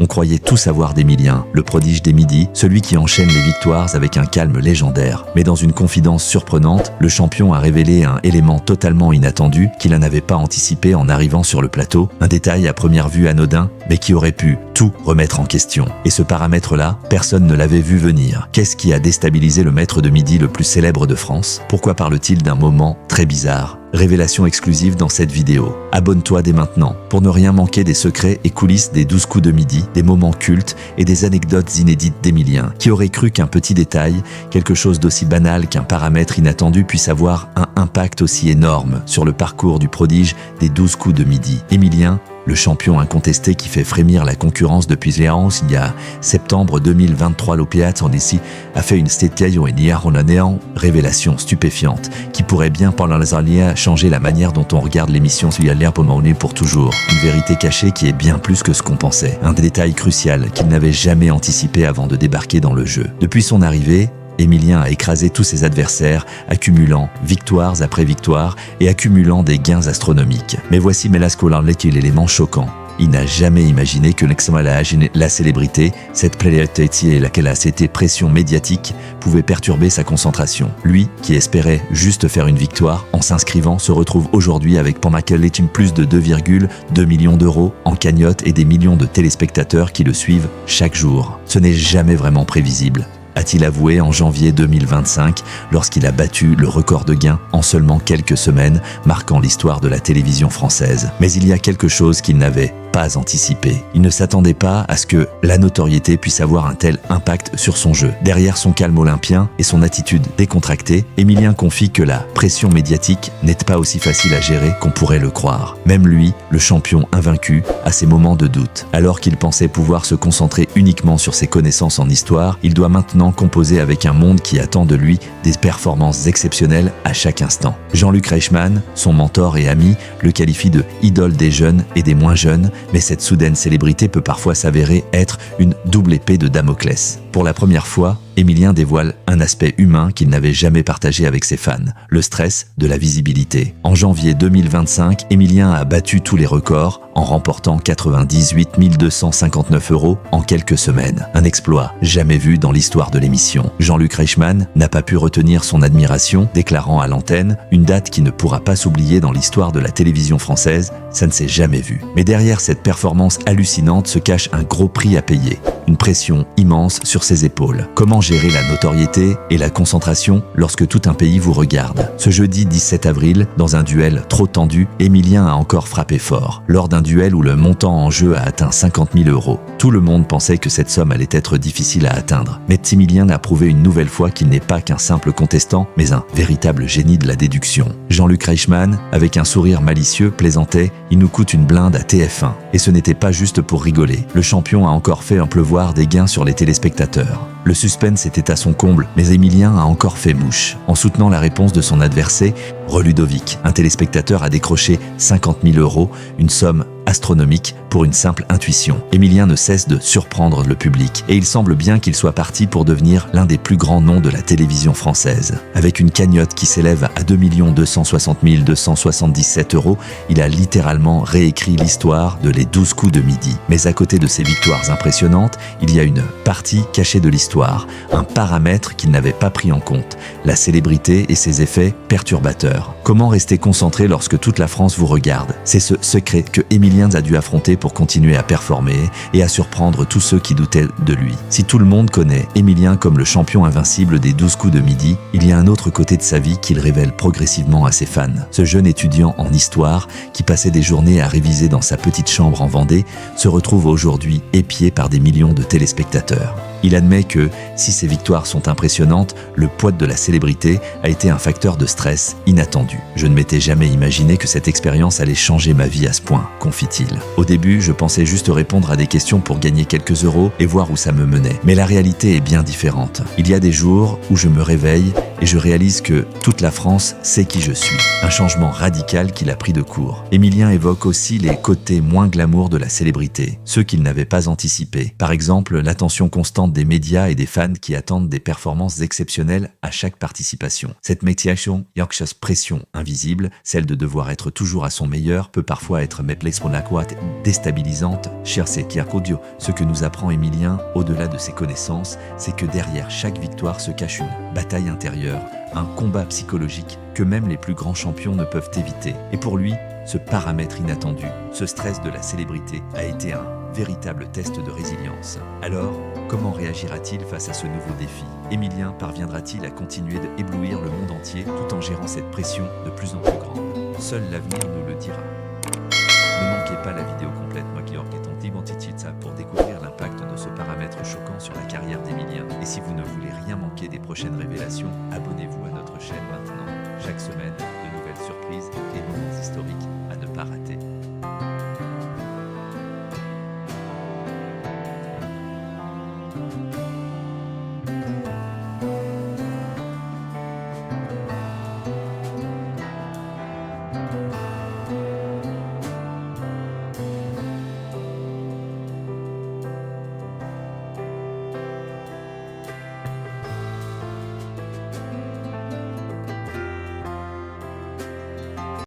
On croyait tout savoir d'Emilien, le prodige des midis, celui qui enchaîne les victoires avec un calme légendaire. Mais dans une confidence surprenante, le champion a révélé un élément totalement inattendu qu'il n'avait pas anticipé en arrivant sur le plateau, un détail à première vue anodin, mais qui aurait pu tout remettre en question. Et ce paramètre-là, personne ne l'avait vu venir. Qu'est-ce qui a déstabilisé le maître de midi le plus célèbre de France? Pourquoi parle-t-il d'un moment très bizarre? Révélation exclusive dans cette vidéo. Abonne-toi dès maintenant pour ne rien manquer des secrets et coulisses des 12 coups de midi, des moments cultes et des anecdotes inédites d'Emilien. Qui aurait cru qu'un petit détail, quelque chose d'aussi banal qu'un paramètre inattendu puisse avoir un impact aussi énorme sur le parcours du prodige des 12 coups de midi? Emilien, le champion incontesté qui fait frémir la concurrence depuis il y a septembre 2023, l'OPIAT en ici a fait une révélation stupéfiante qui pourrait bien pendant les années changer la manière dont on regarde l'émission pour toujours. Une vérité cachée qui est bien plus que ce qu'on pensait. Un détail crucial qu'il n'avait jamais anticipé avant de débarquer dans le jeu. Depuis son arrivée, Emilien a écrasé tous ses adversaires, accumulant victoires après victoires et accumulant des gains astronomiques. Mais voici l'élément choquant. Il n'a jamais imaginé que la célébrité, cette plaidoirie laquelle a cette pression médiatique, pouvait perturber sa concentration. Lui, qui espérait juste faire une victoire en s'inscrivant, se retrouve aujourd'hui avec pour plus de 2,2 millions d'euros en cagnotte et des millions de téléspectateurs qui le suivent chaque jour. Ce n'est jamais vraiment prévisible, a-t-il avoué en janvier 2025 lorsqu'il a battu le record de gains en seulement quelques semaines, marquant l'histoire de la télévision française. Mais il y a quelque chose qu'il n'avait pas anticipé. Il ne s'attendait pas à ce que la notoriété puisse avoir un tel impact sur son jeu. Derrière son calme olympien et son attitude décontractée, Emilien confie que la pression médiatique n'est pas aussi facile à gérer qu'on pourrait le croire. Même lui, le champion invaincu, a ses moments de doute. Alors qu'il pensait pouvoir se concentrer uniquement sur ses connaissances en histoire, il doit maintenant composer avec un monde qui attend de lui des performances exceptionnelles à chaque instant. Jean-Luc Reichmann, son mentor et ami, le qualifie de idole des jeunes et des moins jeunes, mais cette soudaine célébrité peut parfois s'avérer être une double épée de Damoclès. Pour la première fois, Emilien dévoile un aspect humain qu'il n'avait jamais partagé avec ses fans, le stress de la visibilité. En janvier 2025, Emilien a battu tous les records en remportant 98 259 € en quelques semaines. Un exploit jamais vu dans l'histoire de l'émission. Jean-Luc Reichmann n'a pas pu retenir son admiration, déclarant à l'antenne « Une date qui ne pourra pas s'oublier dans l'histoire de la télévision française, ça ne s'est jamais vu ». Mais derrière cette performance hallucinante se cache un gros prix à payer. Une pression immense sur ses épaules. Comment gérer la notoriété et la concentration lorsque tout un pays vous regarde? Ce jeudi 17 avril, dans un duel trop tendu, Emilien a encore frappé fort. Lors d'un duel où le montant en jeu a atteint 50 000 €. Tout le monde pensait que cette somme allait être difficile à atteindre. Mais Emilien a prouvé une nouvelle fois qu'il n'est pas qu'un simple contestant, mais un véritable génie de la déduction. Jean-Luc Reichmann, avec un sourire malicieux, plaisantait « Il nous coûte une blinde à TF1 ». Et ce n'était pas juste pour rigoler. Le champion a encore fait pleuvoir des gains sur les téléspectateurs. Le suspense était à son comble, mais Emilien a encore fait mouche. En soutenant la réponse de son adversaire, Ludovic, un téléspectateur a décroché 50 000 €, une somme astronomique pour une simple intuition. Emilien ne cesse de surprendre le public et il semble bien qu'il soit parti pour devenir l'un des plus grands noms de la télévision française. Avec une cagnotte qui s'élève à 2 260 277 €, il a littéralement réécrit l'histoire de les 12 coups de midi. Mais à côté de ces victoires impressionnantes, il y a une partie cachée de l'histoire, un paramètre qu'il n'avait pas pris en compte, la célébrité et ses effets perturbateurs. Comment rester concentré lorsque toute la France vous regarde? C'est ce secret que Emilien a dû affronter pour continuer à performer et à surprendre tous ceux qui doutaient de lui. Si tout le monde connaît Emilien comme le champion invincible des 12 coups de midi, il y a un autre côté de sa vie qu'il révèle progressivement à ses fans. Ce jeune étudiant en histoire, qui passait des journées à réviser dans sa petite chambre en Vendée, se retrouve aujourd'hui épié par des millions de téléspectateurs. Il admet que, si ses victoires sont impressionnantes, le poids de la célébrité a été un facteur de stress inattendu. Je ne m'étais jamais imaginé que cette expérience allait changer ma vie à ce point, confie-t-il. Au début, je pensais juste répondre à des questions pour gagner quelques euros et voir où ça me menait. Mais la réalité est bien différente. Il y a des jours où je me réveille et je réalise que toute la France sait qui je suis. Un changement radical qu'il a pris de court. Emilien évoque aussi les côtés moins glamour de la célébrité, ceux qu'il n'avait pas anticipés. Par exemple, l'attention constante attentes des médias et des fans qui attendent des performances exceptionnelles à chaque participation. Cette motivation, yakshas pression invisible, celle de devoir être toujours à son meilleur, peut parfois être déstabilisante. Cher Audio, ce que nous apprend Emilien, au-delà de ses connaissances, c'est que derrière chaque victoire se cache une bataille intérieure, un combat psychologique que même les plus grands champions ne peuvent éviter. Et pour lui, ce paramètre inattendu, ce stress de la célébrité, a été un véritable test de résilience. Alors, comment réagira-t-il face à ce nouveau défi? Emilien parviendra-t-il à continuer d'éblouir le monde entier tout en gérant cette pression de plus en plus grande? Seul l'avenir nous le dira. Ne manquez pas la vidéo complète pour découvrir l'impact de ce paramètre choquant sur la carrière d'Emilien. Et si vous ne voulez rien manquer des prochaines révélations, abonnez-vous à notre chaîne maintenant. Chaque semaine, de nouvelles surprises et moments historiques à ne pas rater.